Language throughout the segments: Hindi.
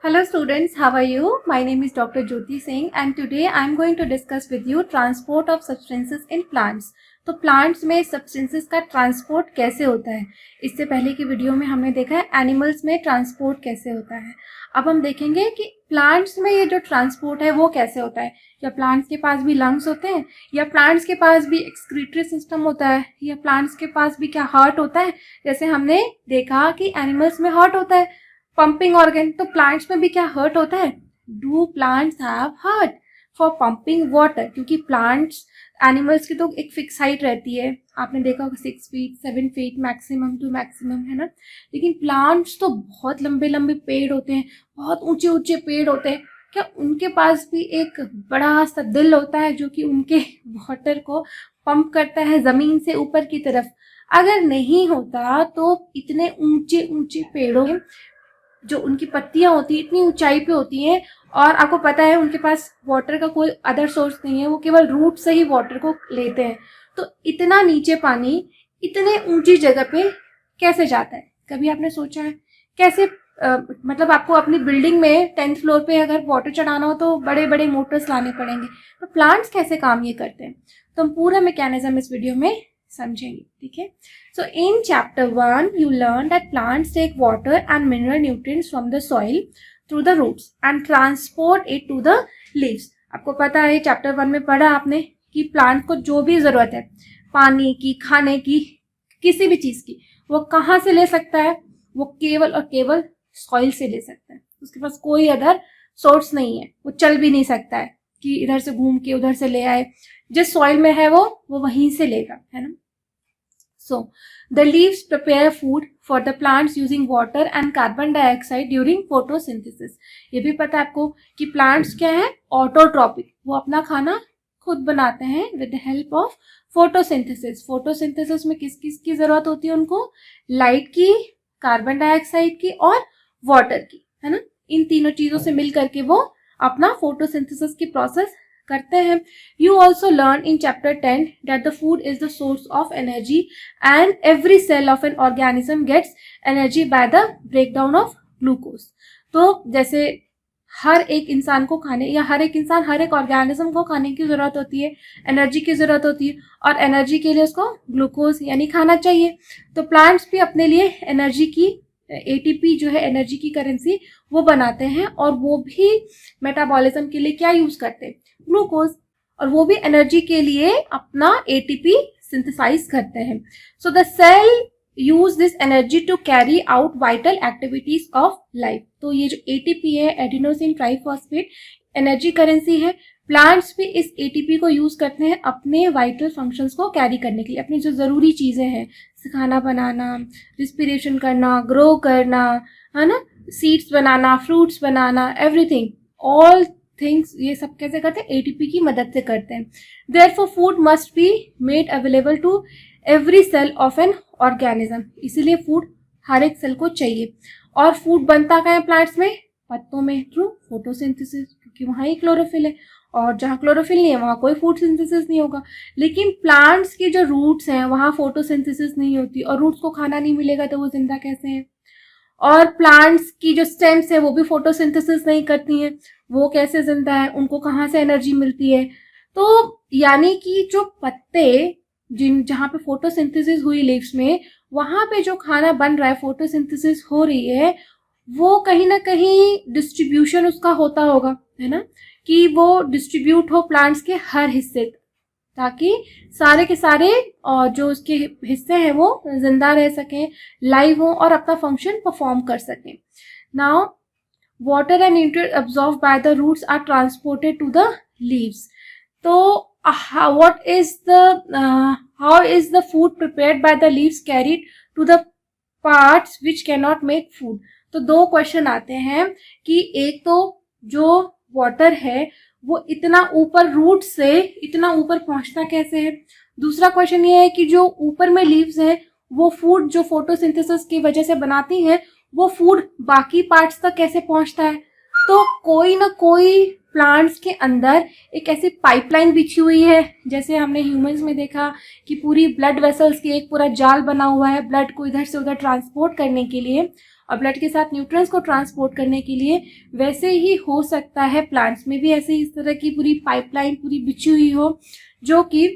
Hello students, how are you? My name is Dr. Jyoti Singh and today I am going to discuss with you transport of substances in plants. तो प्लांट्स में सब्सटेंसेस का ट्रांसपोर्ट कैसे होता है। इससे पहले की वीडियो में हमने देखा है एनिमल्स में ट्रांसपोर्ट कैसे होता है। अब हम देखेंगे कि प्लांट्स में ये जो ट्रांसपोर्ट है वो कैसे होता है। या प्लांट्स के पास भी लंग्स होते हैं, या प्लांट्स के पास भी एक्सक्रीटरी सिस्टम होता है, या प्लांट्स के पास भी क्या हार्ट होता है। जैसे हमने देखा कि एनिमल्स में हार्ट होता है, पंपिंग ऑर्गन, तो प्लांट्स में भी क्या हार्ट होता है। Do plants have heart for pumping water, क्योंकि प्लांट्स एनिमल्स की तो एक फिक्स हाइट रहती है, आपने देखा होगा 6 feet 7 feet maximum to maximum, है ना। लेकिन प्लांट्स तो बहुत लंबे लंबे पेड़ होते हैं, बहुत ऊंचे ऊंचे पेड़ होते हैं। क्या उनके पास भी एक बड़ा सा दिल होता है जो कि उनके वाटर को पंप करता है ज़मीन से ऊपर की तरफ। अगर नहीं होता तो इतने ऊंचे ऊंचे पेड़ों में जो उनकी पत्तियां होती हैं इतनी ऊंचाई पे होती हैं, और आपको पता है उनके पास वाटर का कोई अदर सोर्स नहीं है, वो केवल रूट से ही वाटर को लेते हैं। तो इतना नीचे पानी इतने ऊंची जगह पे कैसे जाता है, कभी आपने सोचा है कैसे? मतलब आपको अपनी बिल्डिंग में 10th फ्लोर पे अगर वाटर चढ़ाना हो तो बड़े बड़े मोटर्स लाने पड़ेंगे। तो प्लांट्स कैसे काम ये करते हैं, तो हम पूरा मैकेनिज्म इस वीडियो में समझेंगे, ठीक है। So in chapter 1 you learn that plants take water and mineral nutrients from the soil through the roots and transport it to the leaves. आपको पता है चैप्टर 1 में पढ़ा आपने कि प्लांट को जो भी जरूरत है, पानी की, खाने की, किसी भी चीज की, वो कहाँ से ले सकता है? वो केवल और केवल सॉइल से ले सकता है। उसके पास कोई अदर सोर्स नहीं है, वो चल भी नहीं सकता है कि इधर से घूम के उधर से ले आए। जिस सॉइल में है वो वहीं से लेगा, है ना। So, the leaves prepare food for the plants using water and carbon dioxide during photosynthesis. ये भी पता है आपको कि प्लांट्स क्या है, ऑटोट्रॉपिक, वो अपना खाना खुद बनाते हैं with the help of photosynthesis. Photosynthesis में किस किस की जरूरत होती है उनको? लाइट की, कार्बन डाइऑक्साइड की और वाटर की, है ना। इन तीनों चीजों से मिल करके वो अपना फोटोसिंथेसिस की प्रोसेस करते हैं। You also learn in chapter 10 that the food is the source of energy and every cell of an organism gets energy by the breakdown of glucose. तो जैसे हर एक इंसान को खाने, या हर एक इंसान, हर एक ऑर्गेनिज्म को खाने की जरूरत होती है, एनर्जी की जरूरत होती है, और एनर्जी के लिए उसको ग्लूकोज यानी खाना चाहिए। तो प्लांट्स भी अपने लिए एनर्जी की, एटीपी जो है एनर्जी की करेंसी, वो बनाते हैं, और वो भी मेटाबॉलिज्म के लिए क्या यूज करते हैं? ग्लूकोज। और वो भी एनर्जी के लिए अपना एटीपी सिंथेसाइज करते हैं। So the cell use this energy to carry out vital activities of life. तो ये जो एटीपी है, एडिनोसिन ट्राइफॉस्फेट, एनर्जी करेंसी है। प्लांट्स भी इस एटीपी को यूज करते हैं अपने वाइटल फंक्शंस को कैरी करने के लिए, अपनी जो जरूरी चीजें हैं, खाना बनाना, रिस्पिरेशन करना, ग्रो करना, है ना, सीड्स बनाना, फ्रूट्स बनाना, एवरीथिंग, ऑल थिंग्स, ये सब कैसे करते हैं? एटीपी की मदद से करते हैं। Therefore food must be made available to every cell of an organism. इसीलिए फूड हर एक सेल को चाहिए। और फूड बनता कहाँ है प्लांट्स में? पत्तों में, थ्रू फोटोसिंथेसिस, क्योंकि वहाँ ही क्लोरोफिल है, और जहाँ क्लोरोफिल नहीं है वहाँ कोई फूड सिंथेसिस नहीं होगा। लेकिन प्लांट्स की जो रूट्स हैं वहाँ फोटोसिंथेसिस नहीं होती, और रूट्स को खाना नहीं मिलेगा तो वो जिंदा कैसे हैं? और प्लांट्स की जो स्टेम्स है वो भी फोटोसिंथेसिस नहीं करती हैं, वो कैसे जिंदा है? उनको कहाँ से एनर्जी मिलती है? तो यानी कि जो पत्ते जहाँ पे फोटोसिंथेसिस हुई लीव्स में, वहाँ पे जो खाना बन रहा है, फोटोसिंथेसिस हो रही है, वो कहीं ना कहीं डिस्ट्रीब्यूशन उसका होता होगा, है ना, कि वो डिस्ट्रीब्यूट हो प्लांट्स के हर हिस्से, ताकि सारे के सारे जो उसके हिस्से हैं वो जिंदा रह सकें, लाइव हो और अपना फंक्शन परफॉर्म कर सकें। Now water and nutrient absorbed by the roots are transported to the leaves. तो how is the food prepared by the leaves carried to the parts which cannot make food? तो दो क्वेश्चन आते हैं कि एक तो जो वाटर है वो इतना ऊपर रूट से इतना ऊपर पहुंचता कैसे है। दूसरा क्वेश्चन ये है कि जो ऊपर में लीव्स है वो फूड जो फोटोसिंथेसिस की वजह से बनाती हैं, वो फूड बाकी पार्ट्स तक कैसे पहुंचता है। तो कोई ना कोई प्लांट्स के अंदर एक ऐसी पाइपलाइन बिछी हुई है, जैसे हमने ह्यूमंस में देखा कि पूरी ब्लड वेसल्स की एक पूरा जाल बना हुआ है ब्लड को इधर से उधर ट्रांसपोर्ट करने के लिए। और ब्लड के साथ न्यूट्रिएंट्स को ट्रांसपोर्ट करने के लिए, वैसे ही हो सकता है प्लांट्स में भी ऐसे ही इस तरह की पूरी पाइपलाइन पूरी बिछी हुई हो जो कि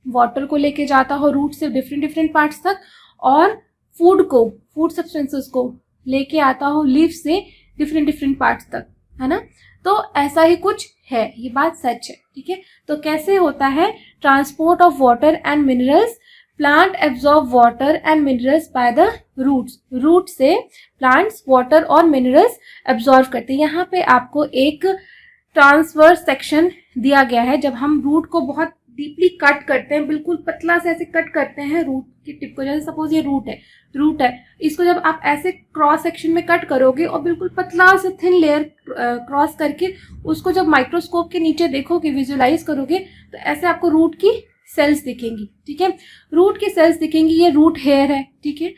वाटर को लेके जाता हो रूट से डिफरेंट पार्ट्स तक, और फूड सब्सटेंसेस को लेके आता हो लीफ से डिफरेंट पार्ट्स तक, है ना। तो ऐसा ही कुछ है, ये बात सच है, ठीक है। तो कैसे होता है transport of water and minerals? Plant absorb water and minerals by the roots. Root से प्लांट्स वाटर और मिनरल्स एब्जॉर्ब करते हैं। यहाँ पे आपको एक ट्रांसवर्स सेक्शन दिया गया है। जब हम रूट को बहुत डीपली कट करते हैं, बिल्कुल पतला से ऐसे कट करते हैं रूट की टिप को, जैसे सपोज ये रूट है, इसको जब आप ऐसे क्रॉस सेक्शन में कट करोगे और बिल्कुल पतला से थिन लेयर क्रॉस करके उसको जब माइक्रोस्कोप के नीचे देखोगे, विजुलाइज करोगे, तो ऐसे आपको रूट की सेल्स दिखेंगी, ठीक है। रूट की सेल्स दिखेंगी, ये रूट हेयर है, ठीक है।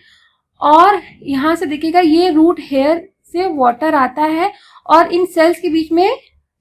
और यहाँ से दिखेगा ये रूट हेयर से वाटर आता है और इन सेल्स के बीच में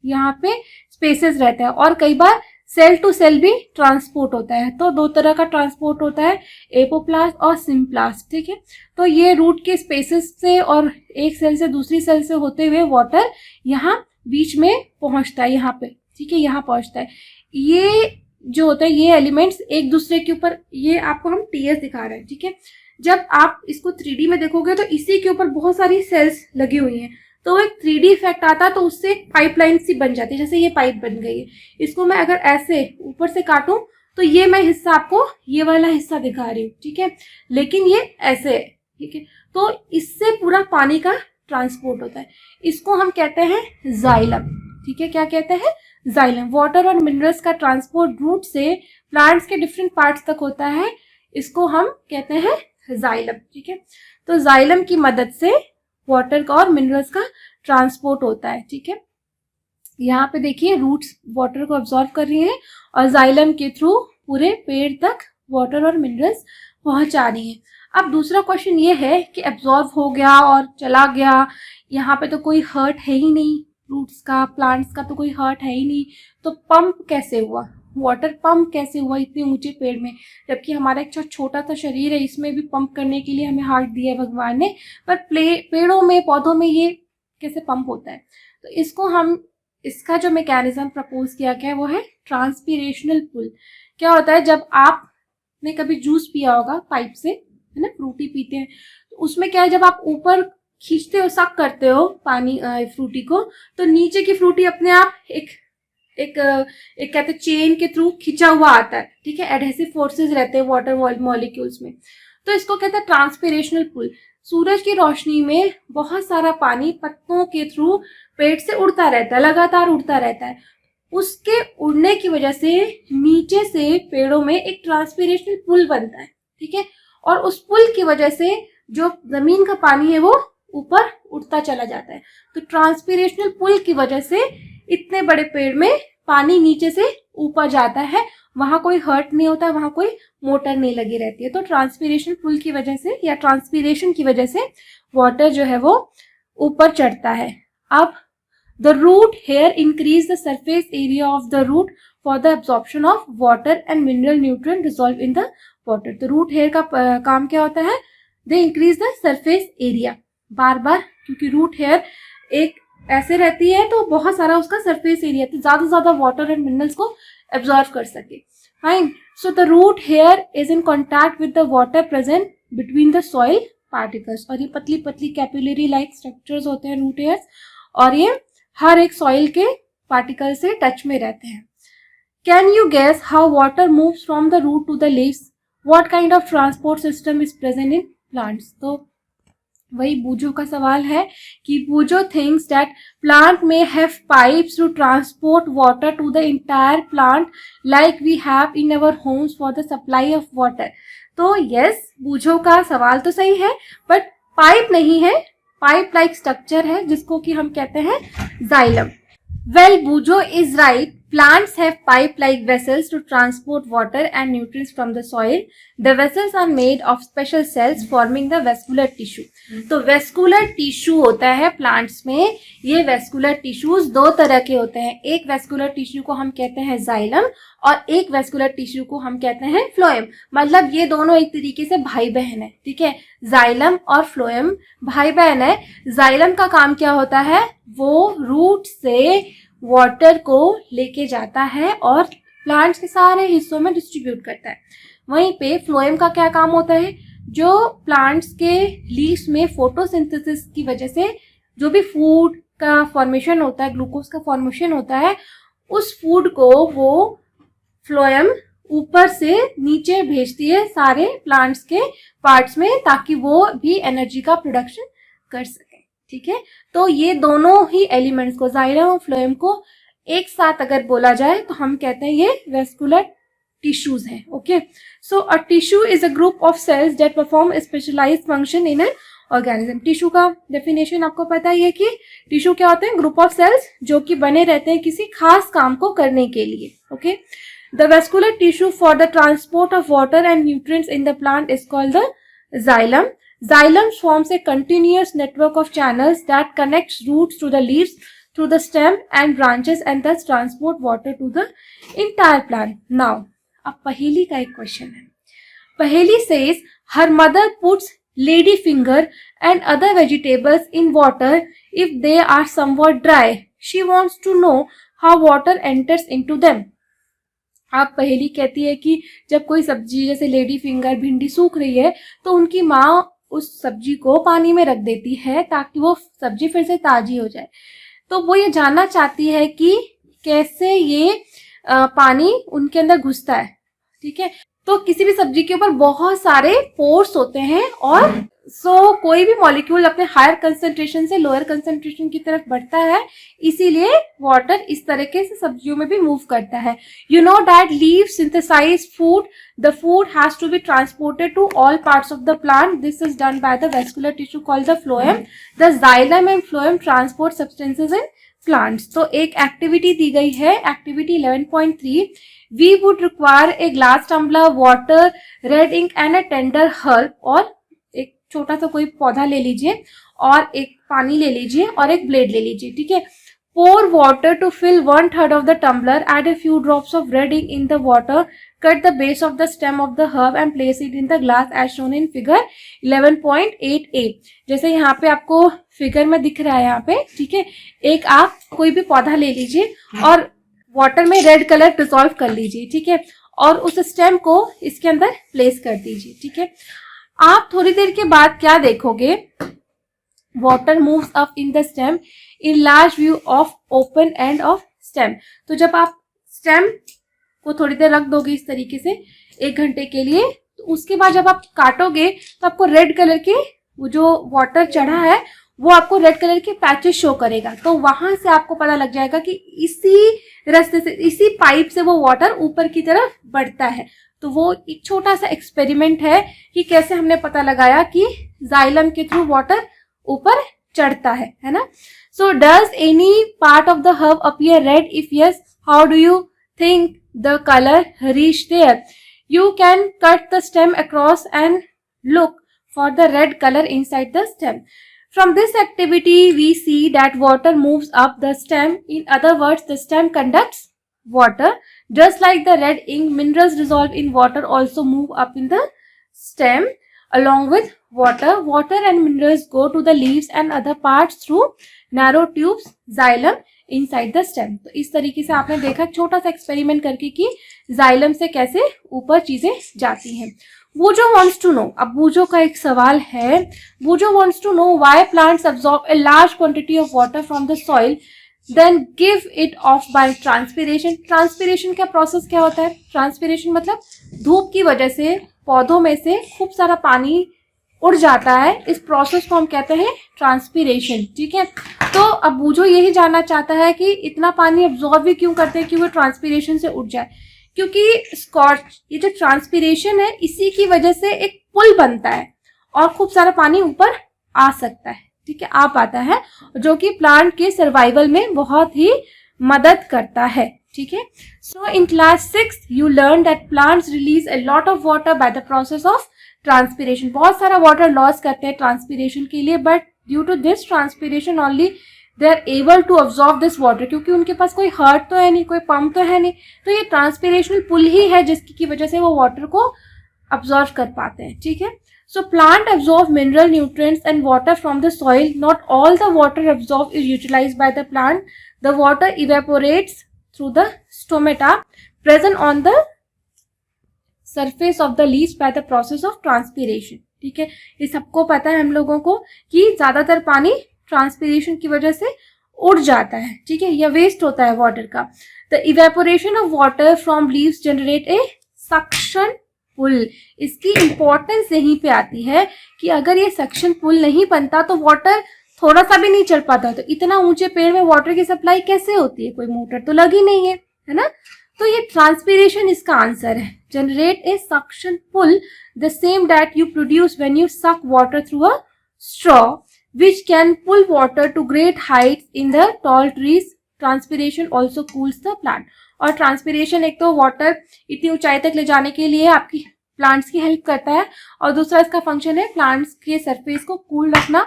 यहाँ पे स्पेसेस रहते हैं, और कई बार सेल टू सेल भी ट्रांसपोर्ट होता है। तो दो तरह का ट्रांसपोर्ट होता है, एपोप्लास्ट और सिम्प्लास्ट, ठीक है। तो ये रूट के स्पेसेस से और एक सेल से दूसरी सेल से होते हुए वाटर यहाँ बीच में पहुंचता है, यहाँ पे, ठीक है, यहाँ पहुंचता है। ये जो होता है, ये एलिमेंट्स एक दूसरे के ऊपर, ये आपको हम टीएस दिखा रहे हैं, ठीक है। जब आप इसको 3D में देखोगे तो इसी के ऊपर बहुत सारी सेल्स लगी हुई हैं, तो एक 3D इफेक्ट आता है, तो उससे एक पाइपलाइन सी बन जाती है। जैसे ये पाइप बन गई है, इसको मैं अगर ऐसे ऊपर से काटूं तो ये मैं हिस्सा आपको ये वाला हिस्सा दिखा रही हूँ, ठीक है, लेकिन ये ऐसे है, ठीक है। तो इससे पूरा पानी का ट्रांसपोर्ट होता है, इसको हम कहते हैं जाइलम, ठीक है। क्या कहते हैं? जाइलम। वाटर और मिनरल्स का ट्रांसपोर्ट रूट से प्लांट्स के डिफरेंट पार्ट्स तक होता है, इसको हम कहते हैं जाइलम, ठीक है। तो जाइलम की मदद से वाटर का और मिनरल्स का ट्रांसपोर्ट होता है, ठीक है। यहाँ पे देखिए रूट्स वाटर को अब्सॉर्ब कर रही हैं और जाइलम के थ्रू पूरे पेड़ तक वाटर और मिनरल्स पहुंचा रही हैं। अब दूसरा क्वेश्चन ये है कि एब्सॉर्ब हो गया और चला गया, यहाँ पे तो कोई हर्ट है ही नहीं, रूट्स का प्लांट्स का तो कोई हर्ट है ही नहीं, तो पंप कैसे हुआ, वाटर पंप कैसे हुआ इतने ऊंचे पेड़ में, जबकि हमारा एक छोटा सा शरीर है, इसमें भी पंप करने के लिए हमें हार्ट दिया है भगवान ने, पर पेड़ों में पौधों में ये कैसे पंप होता है? तो इसको हम, इसका जो मैकेनिज्म प्रपोज किया गया है वो है ट्रांसपीरेशनल पुल। क्या होता है, जब आपने कभी जूस पिया होगा पाइप से, है ना, फ्रूटी पीते हैं, तो उसमें क्या है, जब आप ऊपर खींचते हो, सक करते हो पानी फ्रूटी को, तो नीचे की फ्रूटी अपने आप एक कहते हैं चेन के थ्रू खींचा हुआ आता है, ठीक है। एडहेसिव फोर्सेस रहते हैं वाटर मॉलिक्यूल्स में, तो इसको कहते हैं ट्रांसपीरेशनल पुल। सूरज की रोशनी में बहुत सारा पानी पत्तों के थ्रू पेड़ से उड़ता रहता है, लगातार उड़ता रहता है। उसके उड़ने की वजह से नीचे से पेड़ों में एक ट्रांसपीरेशनल पुल बनता है, ठीक है। और उस पुल की वजह से जो जमीन का पानी है वो ऊपर उठता चला जाता है। तो ट्रांसपीरेशनल पुल की वजह से इतने बड़े पेड़ में पानी नीचे से ऊपर जाता है, वहां कोई हर्ट नहीं होता, वहां कोई मोटर नहीं लगी रहती है। तो ट्रांसपीरेशन पुल की वजह से या ट्रांसपीरेशन की वजह से वाटर जो है वो ऊपर चढ़ता है। अब the root hair increase the surface area of the root for the absorption of water and mineral nutrient dissolve in the water. तो रूट हेयर का काम क्या होता है? They increase the surface area, बार बार, क्योंकि रूट हेयर एक ऐसे रहती है तो बहुत सारा उसका सरफेस एरिया, तो ज्यादा से ज्यादा वाटर एंड मिनरल्स को एब्जॉर्ब कर सके। Fine. So the root hair is in contact with the water present between the soil particles. और ये पतली पतली कैपिलरी लाइक स्ट्रक्चर्स होते हैं रूट हेयर्स, और ये हर एक सॉइल के पार्टिकल से टच में रहते हैं। Can you guess how water moves from the root to the leaves? What kind of transport system is present in plants? तो वही बूजो का सवाल है कि बूजो थिंक्स दैट प्लांट में have pipes to transport water to the entire plant like we have in our homes for the supply of water. तो यस, बूजो का सवाल तो सही है, बट पाइप नहीं है, पाइप लाइक स्ट्रक्चर है जिसको कि हम कहते हैं xylem. Well, बूजो is right Plants have pipe-like vessels to transport water and nutrients from the soil. The vessels are made of special cells forming the vascular tissue. तो vascular tissue होता है plants में. ये vascular tissues दो तरह के होते हैं. एक vascular tissue को हम कहते हैं xylem और एक vascular tissue को हम कहते हैं phloem. मतलब ये दोनों एक तरीके से भाई बहन है. ठीक है, xylem और phloem भाई बहन है. xylem का काम क्या होता है? वो रूट से वाटर को लेके जाता है और प्लांट्स के सारे हिस्सों में डिस्ट्रीब्यूट करता है. वहीं पे फ्लोएम का क्या काम होता है? जो प्लांट्स के लीव्स में फोटोसिंथेसिस की वजह से जो भी फूड का फॉर्मेशन होता है, ग्लूकोज का फॉर्मेशन होता है, उस फूड को वो फ्लोएम ऊपर से नीचे भेजती है सारे प्लांट्स के पार्ट्स में, ताकि वो भी एनर्जी का प्रोडक्शन कर सके. ठीक है, तो ये दोनों ही एलिमेंट्स को, जाइलम और फ्लोएम को एक साथ अगर बोला जाए तो हम कहते हैं ये वेस्कुलर टिश्यूज हैं. Okay, so a tissue is a group of cells that perform specialized function in an organism. Tissue का डेफिनेशन आपको पता ही है कि टिश्यू क्या होते हैं? ग्रुप ऑफ सेल्स जो कि बने रहते हैं किसी खास काम को करने के लिए. Okay, the vascular tissue for the transport of water and nutrients in the plant is called the xylem. Xylem forms a continuous network of channels that connects roots to the leaves through the stem and branches and thus transport water to the entire plant. Now, अब पहेली का एक क्वेश्चन है. पहेली says her mother puts lady finger and other vegetables in water if they are somewhat dry. She wants to know how water enters into them. आप पहेली कहती है कि जब कोई सब्जी जैसे लेडी फिंगर, भिंडी सूख रही है तो उनकी माँ उस सब्जी को पानी में रख देती है ताकि वो सब्जी फिर से ताजी हो जाए. तो वो ये जानना चाहती है कि कैसे ये पानी उनके अंदर घुसता है. ठीक है, तो किसी भी सब्जी के ऊपर बहुत सारे पोर्स होते हैं और कोई भी मॉलिक्यूल अपने हायर कंसंट्रेशन से लोअर कंसंट्रेशन की तरफ बढ़ता है, इसीलिए वाटर इस तरीके से सब्जियों में भी मूव करता है. You know that leaves synthesize food. The food has to be transported to all parts of the plant. This is done by the vascular tissue called the phloem. The xylem and phloem transport substances in plants. तो एक एक्टिविटी दी गई है, activity 11.3. We would require a glass tumbler, water, red ink and a tender herb. और एक छोटा सा कोई पौधा ले लीजिए और एक पानी ले लीजिए और एक ब्लेड ले लीजिए. ठीक है, pour water to fill 1/3 of the tumbler, add a few drops of red ink in the water, cut the base of the stem of the herb and place it in the glass as shown in figure 11.8a. जैसे यहाँ पे आपको फिगर में दिख रहा है यहाँ पे. ठीक है, एक आप कोई भी पौधा ले लीजिए और वाटर में रेड कलर डिसॉल्व कर लीजिए. ठीक है, और उस स्टेम को इसके अंदर प्लेस कर दीजिए. ठीक है, आप थोड़ी देर के बाद क्या देखोगे? Water moves up in the stem in large view of open end of stem. तो जब आप स्टेम को थोड़ी देर रख दोगे इस तरीके से 1 घंटे के लिए, तो उसके बाद जब आप काटोगे तो आपको रेड कलर के वो जो वाटर चढ़ा है वो आपको रेड कलर के पैचेस शो करेगा. तो वहां से आपको पता लग जाएगा कि इसी रास्ते से, इसी पाइप से वो वाटर ऊपर की तरफ बढ़ता है. तो वो एक छोटा सा एक्सपेरिमेंट है कि कैसे हमने पता लगाया कि जाइलम के थ्रू वाटर ऊपर चढ़ता है ना. So does any part of the herb appear red? If yes, how do you think the colour reach there? You can cut the stem across and look for the red colour inside the stem. From this activity, we see that water moves up the stem. In other words, the stem conducts water. Just like the red ink, minerals dissolved in water also move up in the stem along with water. Water and minerals go to the leaves and other parts through narrow tubes, xylem inside the stem. तो इस तरीके से आपने देखा छोटा सा एक्सपेरिमेंट करके कि जाइलम से कैसे ऊपर चीजें जाती हैं. Bujo wants to know. अब Bujo का एक सवाल है. Bujo wants to know why plants absorb a large quantity of water from the soil, then give it off by transpiration. Transpiration का प्रोसेस क्या होता है? Transpiration मतलब धूप की वजह से पौधों में से खूब सारा पानी उड़ जाता है. इस प्रोसेस को हम कहते हैं ट्रांसपीरेशन. ठीक है, तो अब बूझो यही जानना चाहता है कि इतना पानी एब्जॉर्ब भी क्यों करते हैं कि वो ट्रांसपीरेशन से उड़ जाए. क्योंकि स्कॉच, ये जो ट्रांसपीरेशन है, इसी की वजह से एक पुल बनता है और खूब सारा पानी ऊपर आ सकता है. ठीक है, आ पाता है, जो कि प्लांट के सर्वाइवल में बहुत ही मदद करता है. ठीक है. So in class 6 you learn that plants release a lot of water by the process of transpiration. बहुत सारा वाटर लॉस करते हैं ट्रांसपीरेशन के लिए, but due to this transpiration only they are able to absorb this water, क्योंकि उनके पास कोई हर्ट तो है नहीं, कोई पंप तो है नहीं, तो ये ट्रांसपीरेशनल पुल ही है जिसकी वजह से वो वाटर को अब्जॉर्व कर पाते हैं. ठीक है. So plant absorb mineral nutrients and water from the soil. Not all the water absorbed is utilized by the plant. The water evaporates through the stomata present on the surface of the leaves by the process of transpiration. ठीक है. ये सबको पता है हम लोगों को कि ज्यादातर पानी ट्रांसपीरेशन की वजह से उड़ जाता है. ठीक है, या वेस्ट होता है वाटर का. The evaporation of water from leaves generate a suction पुल. इसकी इंपॉर्टेंस यहीं पे आती है कि अगर ये सक्शन पुल नहीं बनता तो वाटर थोड़ा सा भी नहीं चल पाता. तो इतना ऊंचे पेड़ में वाटर की सप्लाई कैसे होती है? कोई मोटर तो लगी नहीं है ना. तो ये ट्रांसपीरेशन इसका आंसर है. Generate a suction pull the same that you produce when you suck water through a straw which can pull water to great heights in the tall trees. Transpiration also cools the plant. और ट्रांसपीरेशन एक तो वाटर इतनी ऊंचाई तक ले जाने के लिए आपकी प्लांट्स की हेल्प करता है, और दूसरा इसका फंक्शन है प्लांट्स के सरफेस को कूल रखना.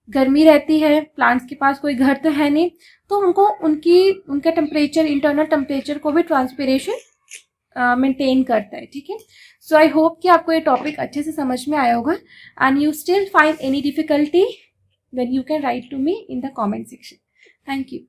गर्मी रहती है, प्लांट्स के पास कोई घर तो है नहीं, तो उनको उनका टेम्परेचर, इंटरनल टेम्परेचर को भी ट्रांसपीरेशन मेंटेन करता है. ठीक है. सो आई होप कि आपको ये टॉपिक अच्छे से समझ में आया होगा. And you still find any difficulty, then you can write to me in the comment section. Thank you.